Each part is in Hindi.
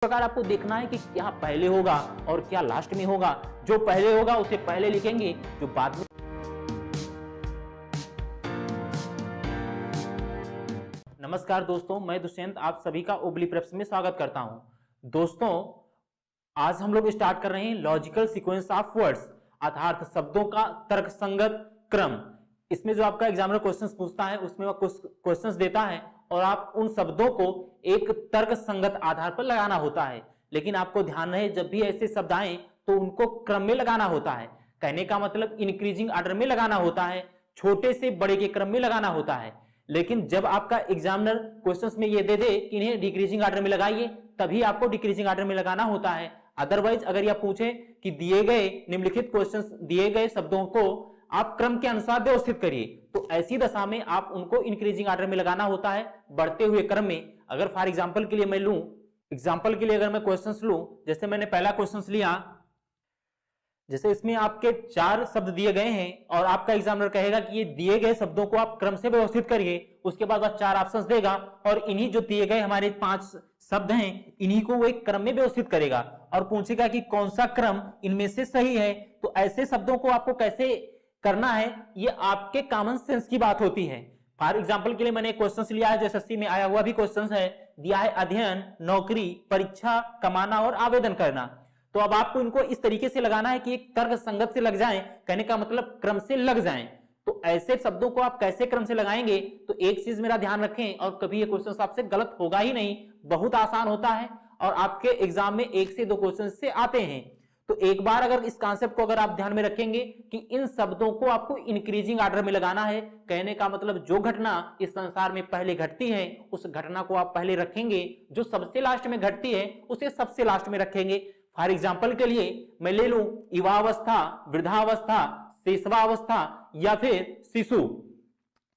प्रकार आपको देखना है कि क्या पहले होगा और क्या लास्ट में होगा। जो पहले होगा उसे पहले लिखेंगे, जो बाद में। नमस्कार दोस्तों, मैं दुष्यंत आप सभी का ओबली प्रेप्स में स्वागत करता हूं। दोस्तों, आज हम लोग स्टार्ट कर रहे हैं लॉजिकल सीक्वेंस ऑफ वर्ड्स, अर्थात शब्दों का तर्कसंगत क्रम। इसमें जो आपका एग्जामिनर क्वेश्चंस पूछता है उसमें वो क्वेश्चंस देता है और आप उन शब्दों को एक तर्क संगत आधार पर लगाना होता है। लेकिन आपको ध्यान रहे, जब भी ऐसे शब्द आए तो उनको क्रम में लगाना होता है। कहने का मतलब इंक्रीजिंग ऑर्डर में लगाना होता है, छोटे से बड़े के क्रम में लगाना होता है। लेकिन जब आपका एग्जामिनर क्वेश्चंस में ये दे दे कि इन्हें डिक्रीजिंग ऑर्डर में लगाइए, तभी आपको डिक्रीजिंग ऑर्डर में लगाना होता है। अदरवाइज अगर यह पूछे कि दिए गए निम्नलिखित क्वेश्चंस, दिए गए शब्दों को आप क्रम के अनुसार व्यवस्थित करिए, तो ऐसी दशा में आप उनको इंक्रीजिंग ऑर्डर में लगाना होता है, बढ़ते हुए क्रम में। अगर फॉर एग्जांपल के लिए मैं लूं, एग्जांपल के लिए अगर मैं क्वेश्चंस लूं, जैसे मैंने पहला क्वेश्चंस लिया, जैसे इसमें आपके 4 शब्द दिए गए हैं और आपका एग्जामिनर कहेगा कि ये दिए गए शब्दों को आप क्रम से व्यवस्थित करिए। उसके बाद वह 4 ऑप्शंस देगा और इन्हीं जो दिए गए हमारे 5 शब्द हैं, इन्हीं को वो एक क्रम में व्यवस्थित करेगा और पूछेगा कि कौन सा क्रम इनमें से सही है। तो ऐसे शब्दों को आपको कैसे करना है, ये आपके कॉमन सेंस की बात होती है। फॉर एग्जांपल के लिए मैंने क्वेश्चंस लिया है जो एसएससी में आया हुआ भी क्वेश्चंस है, दिया है अध्ययन, नौकरी, परीक्षा, कमाना और आवेदन करना। तो अब आपको इनको इस तरीके से लगाना है कि एक तर्क संगत से लग जाएं, कहने का मतलब क्रम से लग जाएं। तो ऐसे शब्दों को आप कैसे क्रम से लगाएंगे, तो एक चीज मेरा ध्यान रखें और कभी ये क्वेश्चन आपसे गलत होगा ही नहीं, बहुत आसान होता है और आपके एग्जाम में 1 से 2 क्वेश्चन से आते हैं। तो एक बार अगर इस कॉन्सेप्ट को अगर आप ध्यान में रखेंगे कि इन शब्दों को आपको इंक्रीजिंग ऑर्डर में लगाना है, कहने का मतलब जो घटना इस संसार में पहले घटती है उस घटना को आप पहले रखेंगे, जो सबसे लास्ट में घटती है उसे सबसे लास्ट में रखेंगे। फॉर एग्जांपल के लिए मैं ले लूं युवावस्था, वृद्धावस्था, शैशवावस्था या फिर शिशु।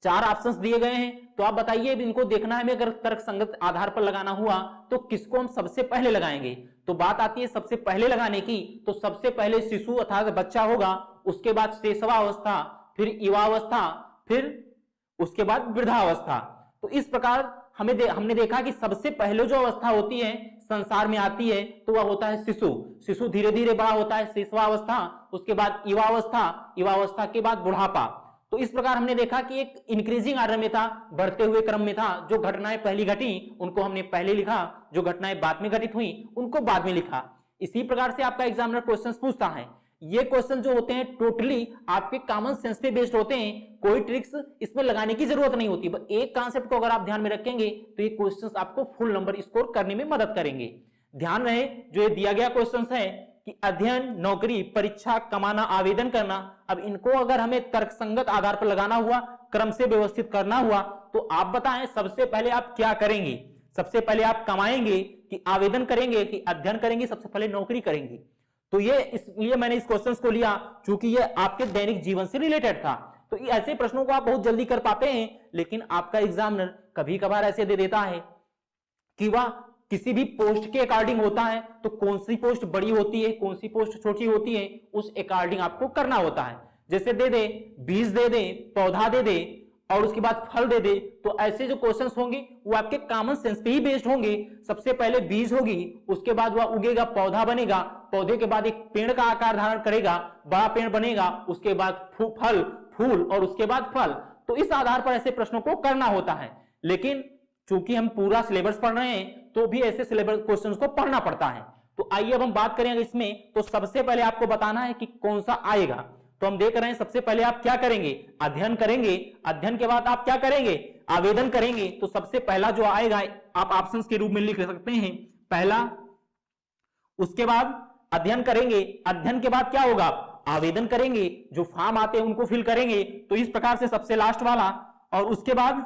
4 ऑप्शंस दिए गए हैं, तो आप बताइए इनको देखना है, अगर तर्क संगत आधार पर लगाना हुआ तो किसको हम सबसे पहले लगाएंगे। तो बात आती है सबसे पहले लगाने की, तो सबसे पहले शिशु अर्थात बच्चा होगा, उसके बाद शैशवावस्था, फिर युवावस्था, फिर उसके बाद वृद्धावस्था। तो इस प्रकार हमने देखा कि सबसे पहले जो अवस्था होती है संसार में आती है तो वह होता है शिशु। शिशु धीरे धीरे बड़ा होता है, शैशवावस्था, उसके बाद युवावस्था, युवावस्था के बाद बुढ़ापा। तो इस प्रकार हमने देखा कि एक इंक्रीजिंग ऑर्डर में था, बढ़ते हुए क्रम में था। जो घटनाएं पहली घटी उनको हमने पहले लिखा, जो घटनाएं बाद में घटित हुई उनको बाद में लिखा। इसी प्रकार से आपका एग्जामिनर क्वेश्चंस पूछता है। ये क्वेश्चन जो होते हैं टोटली आपके कॉमन सेंस पे बेस्ड होते हैं, कोई ट्रिक्स इसमें लगाने की जरूरत नहीं होती। बस एक कॉन्सेप्ट को अगर आप ध्यान में रखेंगे तो ये क्वेश्चंस आपको फुल नंबर स्कोर करने में मदद करेंगे। ध्यान रहे, जो ये दिया गया क्वेश्चंस है कि अध्ययन, नौकरी, परीक्षा, कमाना, आवेदन करना, अब इनको अगर हमें तर्कसंगत आधार पर लगाना हुआ, क्रम से व्यवस्थित करना हुआ, तो आप बताएं सबसे पहले आप क्या करेंगे। सबसे पहले आप कमाएंगे कि आवेदन करेंगे कि अध्ययन करेंगे, सबसे पहले नौकरी करेंगे। तो ये इसलिए मैंने इस क्वेश्चन को लिया क्योंकि ये आपके दैनिक जीवन से रिलेटेड था। तो ऐसे प्रश्नों को आप बहुत जल्दी कर पाते हैं, लेकिन आपका एग्जामिनर कभी कभार ऐसे दे देता है कि वह किसी भी पोस्ट के अकॉर्डिंग होता है, तो कौन सी पोस्ट बड़ी होती है, कौन सी पोस्ट छोटी होती है, उस अकॉर्डिंग आपको करना होता है। जैसे दे दे, बीज दे दे, पौधा दे दे और उसके बाद फल दे दे, तो ऐसे जो क्वेश्चंस होंगे वो आपके कॉमन सेंस पे ही बेस्ड होंगे। सबसे पहले बीज होगी, उसके बाद वह उगेगा, पौधा बनेगा, पौधे के बाद एक पेड़ का आकार धारण करेगा, बड़ा पेड़ बनेगा, उसके बाद फल, फूल और उसके बाद फल। तो इस आधार पर ऐसे प्रश्नों को करना होता है। लेकिन चूंकि हम पूरा सिलेबस पढ़ रहे हैं तो भी ऐसे सिलेबस क्वेश्चंस को पढ़ना पड़ता है। तो आइए अब हम बात करेंगे इसमें। तो सबसे पहले आपको बताना है कि कौन सा आएगा। तो हम देख रहे हैं सबसे पहले आप क्या करेंगे, अध्ययन करेंगे, अध्ययन के बाद आप क्या करेंगे, आवेदन करेंगे। तो सबसे पहला जो आएगा आप ऑप्शंस के रूप में लिख सकते हैं, पहला, उसके बाद अध्ययन करेंगे, अध्ययन के बाद क्या होगा, आवेदन करेंगे, जो फॉर्म आते हैं उनको फिल करेंगे। तो इस प्रकार से सबसे लास्ट वाला, और उसके बाद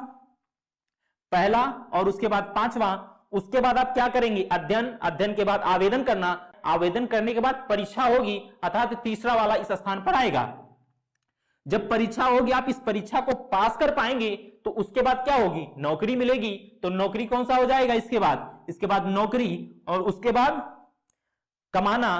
पहला और उसके बाद 5वां। उसके बाद आप क्या करेंगे, अध्ययन, अध्ययन के बाद आवेदन करना, आवेदन करने के बाद परीक्षा होगी, अर्थात तीसरा वाला इस स्थान पर आएगा। जब परीक्षा होगी, आप इस परीक्षा को पास कर पाएंगे तो उसके बाद क्या होगी, नौकरी मिलेगी। तो नौकरी कौन सा हो जाएगा इसके बाद नौकरी और उसके बाद कमाना।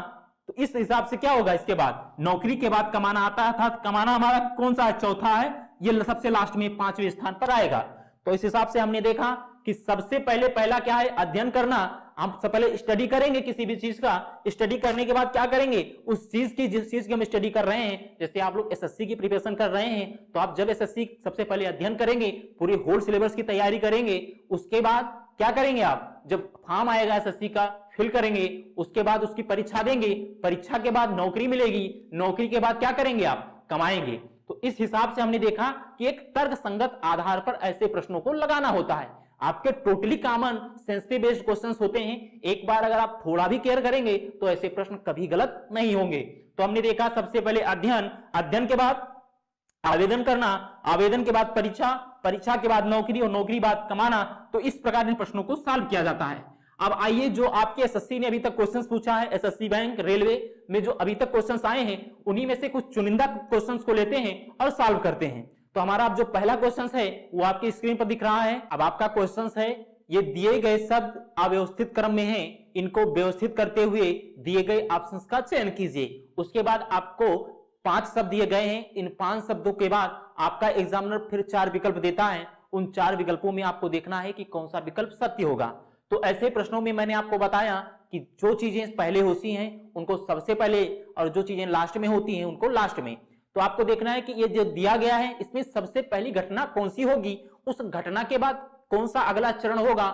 तो इस हिसाब से क्या होगा, इसके बाद नौकरी के बाद कमाना आता है, अर्थात कमाना हमारा कौन सा है, चौथा है, ये सबसे लास्ट में 5वें स्थान पर आएगा। तो इस हिसाब से हमने देखा कि सबसे पहले पहला क्या है, अध्ययन करना, हम सबसे पहले स्टडी करेंगे किसी भी चीज का, स्टडी करने के बाद क्या करेंगे, उस चीज की जिस चीज की हम स्टडी कर रहे हैं, जैसे आप लोग एसएससी की प्रिपरेशन कर रहे हैं, तो आप जब एसएससी सबसे पहले अध्ययन करेंगे, पूरी होल सिलेबस की तैयारी करेंगे, उसके बाद क्या करेंगे, आप जब फॉर्म आएगा एसएससी का फिल करेंगे, उसके बाद उसकी परीक्षा देंगे, परीक्षा के बाद नौकरी मिलेगी, नौकरी के बाद क्या करेंगे, आप कमाएंगे। तो इस हिसाब से हमने देखा कि एक तर्क संगत आधार पर ऐसे प्रश्नों को लगाना होता है। आपके टोटली कॉमन सेंस पे बेस्ड क्वेश्चंस होते हैं, एक बार अगर आप थोड़ा भी केयर करेंगे तो ऐसे प्रश्न कभी गलत नहीं होंगे। तो हमने देखा सबसे पहले अध्ययन, अध्ययन के बाद आवेदन करना, आवेदन के बाद परीक्षा, परीक्षा के बाद नौकरी और नौकरी बाद कमाना। तो इस प्रकार इन प्रश्नों को सॉल्व किया जाता है। अब आइए जो आपके एसएससी ने अभी तक क्वेश्चंस पूछा है, एसएससी बैंक रेलवे में जो अभी तक क्वेश्चंस आए हैं, उन्हीं में से कुछ चुनिंदा क्वेश्चंस को लेते हैं और सॉल्व करते हैं। तो हमारा अब जो पहला क्वेश्चन है वो आपकी स्क्रीन पर दिख रहा है। अब आपका क्वेश्चन है, ये दिए गए शब्द अव्यवस्थित क्रम में हैं, इनको व्यवस्थित करते हुए दिए गए ऑप्शंस का चयन कीजिए। उसके बाद आपको 5 शब्द दिए गए हैं, इन 5 शब्दों के बाद आपका एग्जामिनर फिर 4 विकल्प देता है, उन 4 विकल्पों में आपको देखना है कि कौन सा विकल्प सत्य होगा। तो ऐसे प्रश्नों में मैंने आपको बताया कि जो चीजें पहले होती हैं उनको सबसे पहले, और जो चीजें लास्ट में होती हैं उनको लास्ट में। तो आपको देखना है कि ये जो दिया गया है इसमें सबसे पहली घटना कौन सी होगी, उस घटना के बाद कौन सा अगला चरण होगा,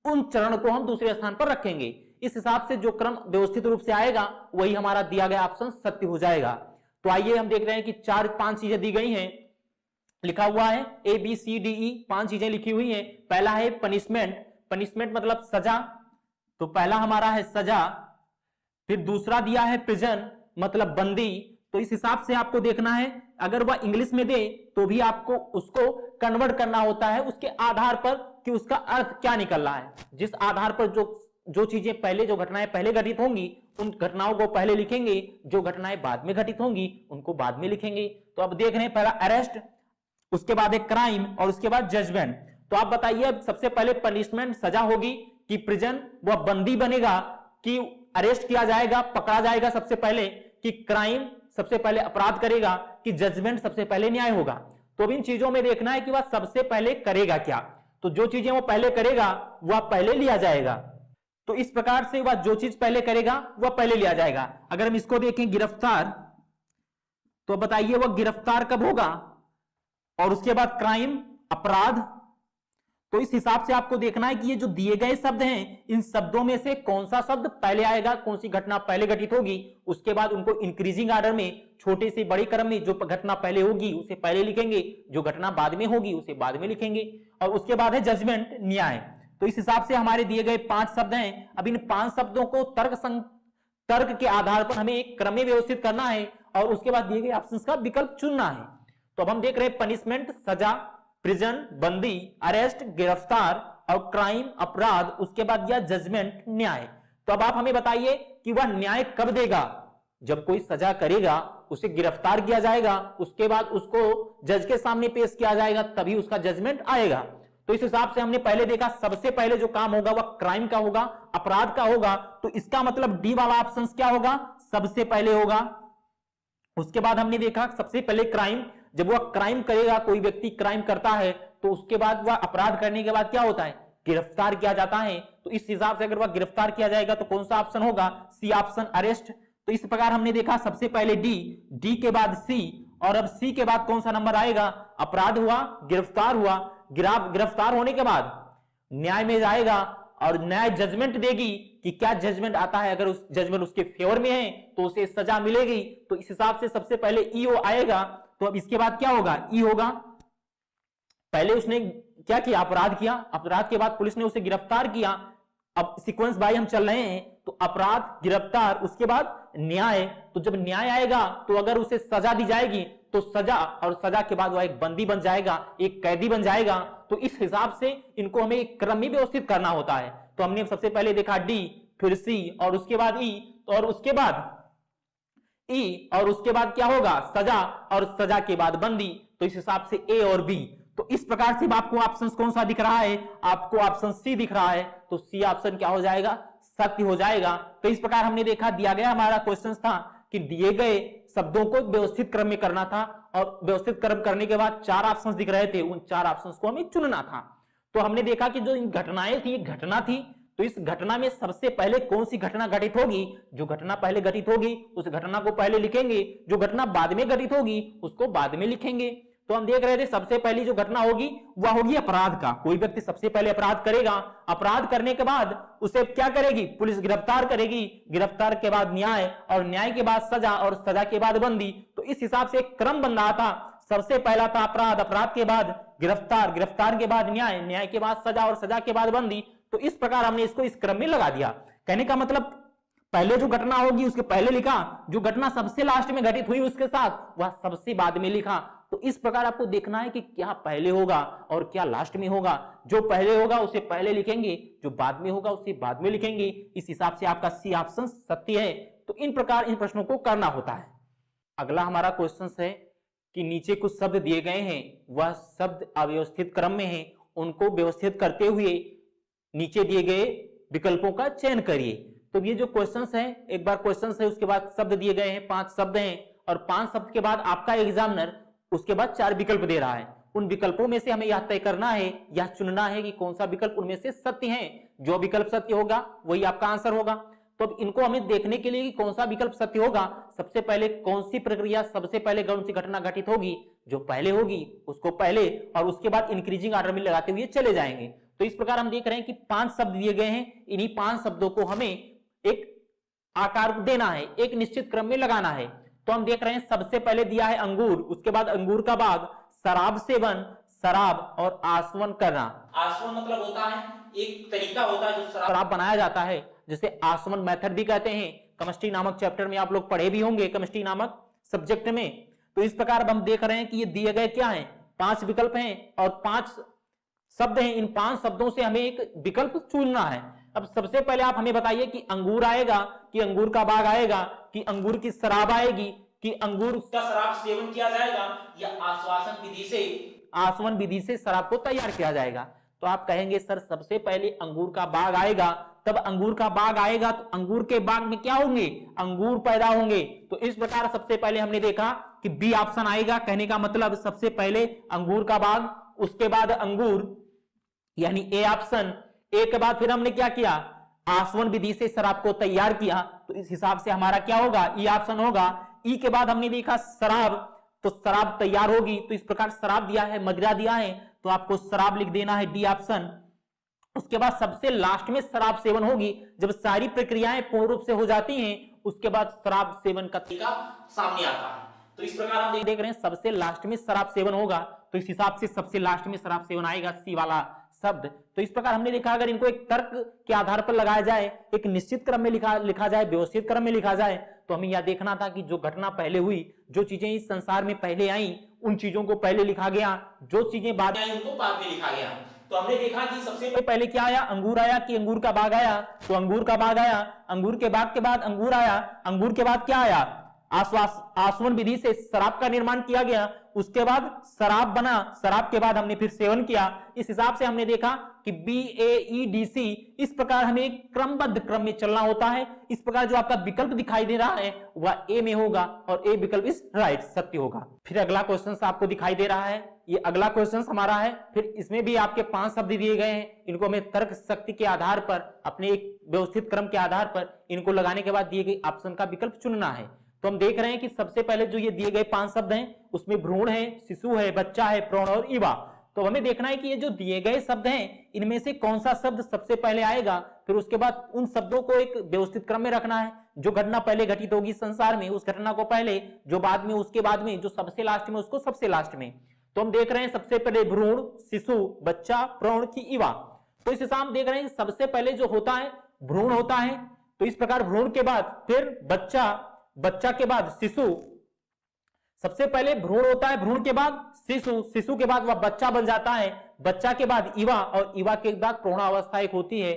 उन चरण को हम दूसरे स्थान पर रखेंगे। इस हिसाब से जो क्रम व्यवस्थित रूप से आएगा वही हमारा दिया गया ऑप्शन सत्य हो जाएगा। तो आइए हम देख रहे हैं कि 4-5 चीजें दी गई हैं, लिखा हुआ है ABCDE, 5 चीजें लिखी हुई हैं। पहला है पनिशमेंट, पनिशमेंट मतलब सजा, तो पहला हमारा है सजा। फिर दूसरा दिया है प्रिजन मतलब बंदी। तो इस हिसाब से आपको देखना है, अगर वह इंग्लिश में दे तो भी आपको उसको कन्वर्ट करना होता है उसके आधार पर कि उसका अर्थ क्या निकल रहा है। जिस आधार पर जो चीजें पहले, जो घटनाएं पहले घटित होंगी उन घटनाओं को पहले लिखेंगे, जो घटनाएं बाद में घटित होंगी उनको बाद में लिखेंगे। तो अब देख रहे हैं पहला अरेस्ट, उसके बाद एक क्राइम और उसके बाद जजमेंट। तो आप बताइए अब सबसे पहले पनिशमेंट सजा होगी कि प्रिजन वह बंदी बनेगा, कि अरेस्ट किया जाएगा पकड़ा जाएगा सबसे पहले, कि क्राइम सबसे पहले अपराध करेगा, कि जजमेंट सबसे पहले न्याय होगा। तो अब इन चीजों में देखना है कि वह सबसे पहले करेगा क्या। तो जो चीजें वो पहले करेगा वह पहले लिया जाएगा। तो इस प्रकार से वह जो चीज पहले करेगा वह पहले लिया जाएगा। अगर हम इसको देखें गिरफ्तार, तो बताइए वह गिरफ्तार कब होगा, और उसके बाद क्राइम अपराध। तो इस हिसाब से आपको देखना है कि ये जो दिए गए शब्द हैं इन शब्दों में से कौन सा शब्द पहले आएगा, कौन सी घटना पहले घटित होगी। उसके बाद उनको इंक्रीजिंग ऑर्डर में, छोटे से बड़े क्रम में, जो घटना पहले होगी उसे पहले लिखेंगे, जो घटना बाद में होगी उसे बाद में लिखेंगे। और उसके बाद है जजमेंट न्याय। तो इस हिसाब से हमारे दिए गए 5 शब्द हैं। अब इन 5 शब्दों को तर्क के आधार पर हमें एक क्रम में व्यवस्थित करना है और उसके बाद दिए गए ऑप्शंस का विकल्प चुनना है। तो अब हम देख रहे हैं पनिशमेंट सजा, प्रिजन बंदी, अरेस्ट गिरफ्तार और क्राइम अपराध, उसके बाद दिया जजमेंट न्याय। तो अब आप हमें बताइए कि वह न्याय कब देगा। जब कोई सजा करेगा उसे गिरफ्तार किया जाएगा, उसके बाद उसको जज के सामने पेश किया जाएगा, तभी उसका जजमेंट आएगा। तो इस हिसाब से हमने पहले देखा सबसे पहले जो काम होगा वह क्राइम का होगा, अपराध का होगा। तो इसका मतलब डी वाला ऑप्शन क्या होगा, सबसे पहले होगा। उसके बाद हमने देखा सबसे पहले क्राइम, जब वह क्राइम करेगा, कोई व्यक्ति क्राइम करता है तो उसके बाद वह अपराध करने के बाद क्या होता है, गिरफ्तार किया जाता है। तो इस हिसाब से अगर वह गिरफ्तार किया जाएगा तो कौन सा ऑप्शन होगा, सी ऑप्शन अरेस्ट। तो इस प्रकार हमने देखा सबसे पहले डी के बाद सी, और अब सी के बाद कौन सा नंबर आएगा, अपराध हुआ, गिरफ्तार हुआ। गिरफ्तार होने के बाद न्याय में जाएगा और न्याय जजमेंट देगी कि क्या जजमेंट आता है। अगर उस जजमेंट उसके फेवर में है तो उसे सजा मिलेगी। तो इस हिसाब से सबसे पहले ईओ आएगा। तो अब इसके बाद क्या होगा, ई होगा। पहले उसने क्या किया, अपराध किया, अपराध के बाद पुलिस ने उसे गिरफ्तार किया। अब सीक्वेंस बाय हम चल रहे हैं, तो अपराध, गिरफ्तार, उसके बाद न्याय। तो जब न्याय आएगा तो अगर उसे सजा दी जाएगी तो सजा, और सजा के बाद वह एक बंदी बन जाएगा, एक कैदी बन जाएगा। तो इस हिसाब से इनको हमें एक क्रम में व्यवस्थित करना होता है। तो हमने सबसे पहले देखा डी, फिर सी, और उसके बाद ई, और उसके बाद ई, और उसके बाद क्या होगा, सजा, और सजा के बाद बंदी। तो इस हिसाब से ए और बी। तो इस प्रकार से आपको ऑप्शन कौन सा दिख रहा है, आपको ऑप्शन सी दिख रहा है। तो सी ऑप्शन क्या हो जाएगा, सत्य हो जाएगा। तो इस प्रकार हमने देखा, दिया गया हमारा क्वेश्चन था कि दिए गए शब्दों को व्यवस्थित क्रम में करना था, और व्यवस्थित क्रम करने के बाद 4 ऑप्शंस दिख रहे थे, उन 4 ऑप्शंस को हमें चुनना था। तो हमने देखा कि जो घटनाएं थी, घटना थी, तो इस घटना में सबसे पहले कौन सी घटना घटित होगी? जो घटना पहले घटित होगी उस घटना को पहले लिखेंगे, जो घटना बाद में घटित होगी उसको बाद में लिखेंगे। तो हम देख रहे थे सबसे पहली जो घटना होगी वह होगी अपराध का। कोई व्यक्ति सबसे पहले अपराध करेगा, अपराध करने के बाद उसे क्या करेगी? पुलिस गिरफ्तार करेगी, गिरफ्तार के बाद न्याय, और न्याय के बाद सजा, और सजा के बाद बंदी। तो इस हिसाब से एक क्रम बन रहा था। सबसे पहला था अपराध, अपराध के बाद गिरफ्तार, गिरफ्तार के बाद न्याय, न्याय के बाद सजा, और सजा के बाद बंदी। तो इस प्रकार हमने इसको इस क्रम में लगा दिया। कहने का मतलब पहले जो घटना होगी उसके पहले लिखा, जो घटना सबसे लास्ट में घटित हुई उसके साथ वह सबसे बाद में लिखा। तो इस प्रकार आपको देखना है कि क्या पहले होगा और क्या लास्ट में होगा। जो पहले होगा उसे पहले लिखेंगे, जो बाद में होगा उसे बाद में लिखेंगे। इस हिसाब से आपका सी ऑप्शन सत्य है। तो इन प्रकार इन प्रश्नों को करना होता है। अगला हमारा क्वेश्चन है कि नीचे कुछ शब्द दिए गए हैं, वह शब्द अव्यवस्थित क्रम में हैं, उनको व्यवस्थित करते हुए नीचे दिए गए विकल्पों का चयन करिए। तो ये जो क्वेश्चंस है, एक बार क्वेश्चंस है उसके बाद शब्द दिए गए हैं, 5 शब्द हैं, और 5 शब्द के बाद आपका एग्जामिनर उसके बाद 4 विकल्प दे रहा है। उन विकल्पों में से हमें यह तय करना है या चुनना है कि कौन सा विकल्प उनमें से सत्य है। जो विकल्प सत्य होगा वही आपका आंसर होगा। तो अब इनको हमें देखने के लिए कि कौन सा विकल्प सत्य होगा, सबसे पहले कौन सी प्रक्रिया सबसे पहले कौन सी घटना घटित होगी, जो पहले होगी उसको पहले, और उसके बाद इंक्रीजिंग ऑर्डर में लगाते हुए चले जाएंगे। तो इस प्रकार हम देख रहे हैं कि 5 शब्द दिए गए हैं, इन्हीं 5 शब्दों को हमें एक आकार देना है, एक निश्चित क्रम में लगाना है। तो हम देख रहे हैं सबसे पहले दिया है अंगूर, उसके बाद अंगूर का बाग, शराब सेवन, शराब और आसवन करना। आसवन मतलब होता है एक तरीका होता है जो शराब बनाया जाता है, जिसे आसवन मेथड भी कहते हैं। केमिस्ट्री नामक चैप्टर में आप लोग पढ़े भी होंगे, केमिस्ट्री नामक सब्जेक्ट में। तो इस प्रकार हम देख रहे हैं कि ये दिए गए क्या हैं, 5 विकल्प हैं और 5 शब्द हैं। इन 5 शब्दों से हमें एक विकल्प चुनना है। अब सबसे पहले आप हमें बताइए कि अंगूर आएगा, कि अंगूर का बाग आएगा, कि अंगूर की शराब आएगी, कि अंगूर का शराब सेवन किया जाएगा, या आसवन विधि से शराब को तैयार किया जाएगा। तो आप कहेंगे सर सबसे पहले अंगूर का बाग आएगा, तब अंगूर का बाग आएगा तो अंगूर के बाग में क्या होंगे? अंगूर पैदा होंगे। तो इस प्रकार सबसे पहले हमने देखा कि बी ऑप्शन आएगा। कहने का मतलब सबसे पहले अंगूर का बाग, उसके बाद अंगूर, यानी ए ऑप्शन। ए के बाद फिर हमने क्या किया? आसवन विधि से शराब को तैयार किया। तो इस हिसाब से हमारा क्या होगा? ई ऑप्शन होगा। ई के बाद हमने देखा शराब, तो शराब तैयार होगी। तो इस प्रकार शराब दिया है, मदिरा दिया है, तो आपको शराब लिख देना है, डी ऑप्शन। उसके बाद सबसे लास्ट में शराब सेवन होगी, जब सारी प्रक्रियाएं पूर्ण रूप से हो जाती हैं, उसके बाद शराब सेवन का तरीका सामने आता है। तो इस प्रकार हम देख रहे हैं सबसे लास्ट में शराब सेवन होगा। तो इस हिसाब से सबसे लास्ट में शराब सेवन आएगा, सी वाला शब्द। तो इस प्रकार हमने लिखा, अगर इनको एक तर्क के आधार पर लगाया जाए, एक निश्चित क्रम में लिखा जाए, व्यवस्थित क्रम में लिखा जाए, तो हमें यह देखना था कि जो घटना पहले हुई, जो चीजें इस संसार में पहले आई, उन चीजों को पहले लिखा गया, जो चीजें बाद में आई उनको बाद में लिखा गया। तो हमने देखा कि सबसे पहले क्या आया? अंगूर आया, कि अंगूर का बाग आया, तो अंगूर का बाग आया। अंगूर के बाग के बाद अंगूर आया। अंगूर के बाद क्या आया? आसवन विधि से शराब का निर्माण किया गया। उसके बाद शराब बना, शराब के बाद हमने फिर सेवन किया। इस हिसाब से हमने देखा कि BAEDC, इस प्रकार हमें एक क्रमबद्ध क्रम में चलना होता है। इस प्रकार जो आपका विकल्प दिखाई दे रहा है वह ए में होगा, और ए विकल्प इस राइट सत्य होगा। फिर अगला क्वेश्चन आपको दिखाई दे रहा है, ये अगला क्वेश्चन हमारा है। फिर इसमें भी आपके 5 शब्द दिए गए हैं, इनको हमें तर्क शक्ति के आधार पर, अपने एक व्यवस्थित क्रम के आधार पर इनको लगाने के बाद दिए गए ऑप्शन का विकल्प चुनना है। तो हम देख रहे हैं कि सबसे पहले जो ये दिए गए 5 शब्द हैं, उसमें भ्रूण है, शिशु है, बच्चा है, प्रौढ़ और युवा। तो हमें देखना है कि ये जो दिए गए शब्द हैं, इनमें से कौन सा शब्द सबसे पहले आएगा। फिर उसके बाद उन शब्दों को एक व्यवस्थित क्रम में रखना है। जो घटना पहले घटित होगी संसार में, उस घटना को पहले, जो बाद में उसके बाद में, जो सबसे लास्ट में उसको सबसे लास्ट में। तो हम देख रहे हैं सबसे पहले भ्रूण, शिशु, बच्चा, प्रौढ़ की युवा। तो इस हिसाब देख रहे हैं सबसे पहले जो होता है भ्रूण होता है। तो इस प्रकार भ्रूण के बाद फिर बच्चा, बच्चा के बाद शिशु, सबसे पहले भ्रूण होता है, भ्रूण के बाद शिशु, शिशु के बाद वह बच्चा बन जाता है, बच्चा के बाद युवा, और युवा के बाद प्रौढ़ावस्था एक होती है।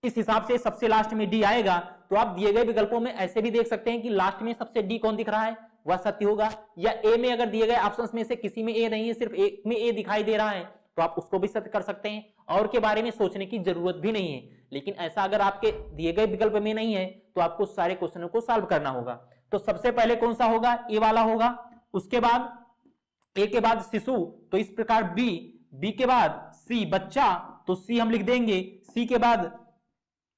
इस हिसाब से सबसे लास्ट में डी आएगा। तो आप दिए गए विकल्पों में ऐसे भी देख सकते हैं कि लास्ट में सबसे डी कौन दिख रहा है, वह सत्य होगा। या ए में अगर दिए गए ऑप्शंस में से किसी में ए नहीं है, सिर्फ एक में ए दिखाई दे रहा है, तो आप उसको भी सत्य कर सकते हैं, और के बारे में सोचने की जरूरत भी नहीं है। लेकिन ऐसा अगर आपके दिए गए विकल्प में नहीं है, तो आपको सारे क्वेश्चनों को सॉल्व करना होगा। तो सबसे पहले कौन सा होगा? ए वाला होगा। उसके बाद ए के बाद शिशु, तो इस प्रकार बी, बी के बाद सी बच्चा, तो सी हम लिख देंगे, सी के बाद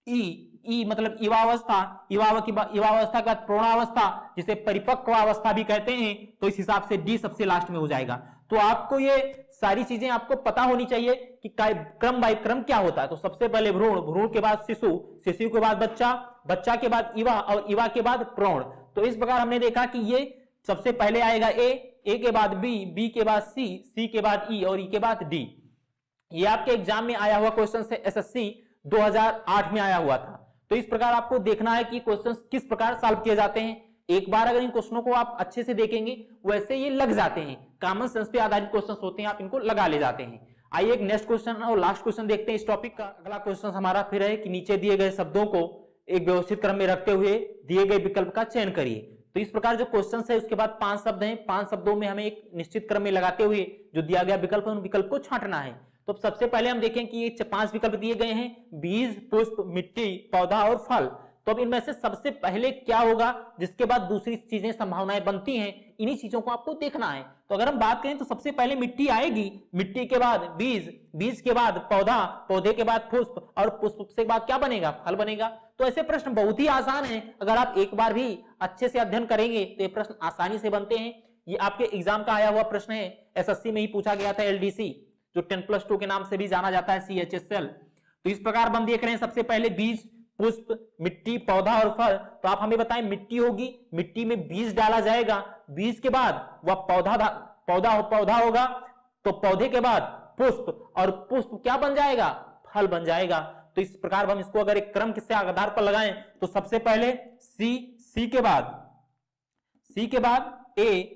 ई मतलब युवावस्था, युवावस्था के बाद प्रौढ़ावस्था, जिसे परिपक्व अवस्था भी कहते हैं, तो इस हिसाब से डी सबसे लास्ट में हो जाएगा। तो आपको ये सारी चीजें आपको पता होनी चाहिए कि क्रम बाय क्रम क्या होता है। तो सबसे पहले भ्रूण, भ्रूण के बाद शिशु, शिशु के बाद बच्चा, बच्चा के बाद युवा और युवा के बाद प्रौढ़। तो इस प्रकार हमने देखा कि ये सबसे पहले आएगा ए के बाद बी के बाद सी के बाद ई और ई के बाद डी। ये आपके एग्जाम में आया हुआ क्वेश्चन से एसएससी 2008 में आया हुआ था। तो इस प्रकार आपको देखना है कि क्वेश्चंस किस प्रकार सॉल्व किए जाते हैं। एक बार अगर इन क्वेश्चनों को आप अच्छे से देखेंगे वैसे ये लग जाते हैं, कॉमन सेंस पे आधारित क्वेश्चंस होते हैं, आप इनको लगा ले जाते हैं। आइए एक नेक्स्ट क्वेश्चन और लास्ट क्वेश्चन देखते हैं इस टॉपिक का। अगला क्वेश्चन हमारा फिर है कि नीचे दिए गए शब्दों को एक व्यवस्थित क्रम में रखते हुए दिए गए विकल्प का चयन करिए। तो इस प्रकार जो क्वेश्चन है उसके बाद 5 शब्द हैं, 5 शब्दों में हमें एक निश्चित क्रम में लगाते हुए जो दिया गया विकल्प है उन विकल्प को छांटना है। तो सबसे पहले हम देखें कि ये 5 विकल्प दिए गए हैं, बीज, पुष्प, मिट्टी, पौधा और फल। तो अब इनमें से सबसे पहले क्या होगा जिसके बाद दूसरी चीजें संभावनाएं बनती हैं, इन्हीं चीजों को आपको देखना है। तो अगर हम बात करें तो सबसे पहले मिट्टी आएगी, मिट्टी के बाद बीज, बीज के बाद पौधा, पौधे के बाद पुष्प और पुष्प से बाद क्या बनेगा, फल बनेगा। तो ऐसे प्रश्न बहुत ही आसान है, अगर आप एक बार भी अच्छे से अध्ययन करेंगे तो ये प्रश्न आसानी से बनते हैं। ये आपके एग्जाम का आया हुआ प्रश्न है, एसएससी में ही पूछा गया था, एलडीसी जो 10+2 के नाम से भी जाना जाता है, CHSL। तो इस प्रकार हम देख रहे हैं सबसे पहले बीज, पुष्प, मिट्टी, पौधा और फल। तो आप हमें बताएं, मिट्टी होगी, मिट्टी में बीज डाला जाएगा, बीज के बाद वह पौधा होगा, तो पौधे के बाद पुष्प और पुष्प क्या बन जाएगा, फल बन जाएगा। तो इस प्रकार हम इसको अगर एक क्रम किससे आधार पर लगाएं तो सबसे पहले सी के बाद ए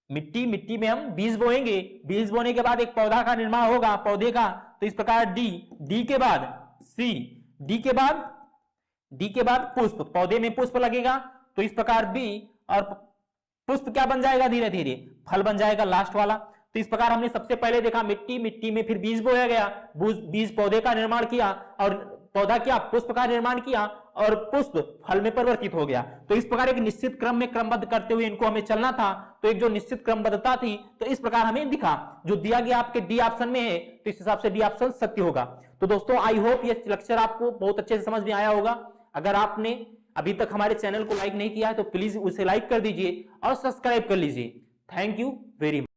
मिट्टी, मिट्टी में हम बीज बोएंगे, बीज बोने के बाद एक पौधा का निर्माण होगा, पौधे का। तो इस प्रकार डी के बाद सी, डी के बाद पुष्प, पौधे में पुष्प लगेगा। तो इस प्रकार बी और पुष्प क्या बन जाएगा, धीरे धीरे फल बन जाएगा लास्ट वाला। तो इस प्रकार हमने सबसे पहले देखा मिट्टी, मिट्टी में फिर बीज बोया गया, बीज पौधे का निर्माण किया और पौधा क्या, पुष्प का निर्माण किया और पुष्प फल में परिवर्तित हो गया। तो इस प्रकार एक निश्चित क्रम में क्रमबद्ध करते हुए इनको हमें चलना था। तो एक जो निश्चित क्रमबद्धता थी तो इस प्रकार हमें दिखा, जो दिया गया आपके डी ऑप्शन में है, तो इस हिसाब से डी ऑप्शन सत्य होगा। तो दोस्तों आई होप ये लेक्चर आपको बहुत अच्छे से समझ में आया होगा। अगर आपने अभी तक हमारे चैनल को लाइक नहीं किया है तो प्लीज उसे लाइक कर दीजिए और सब्सक्राइब कर लीजिए। Thank you very much.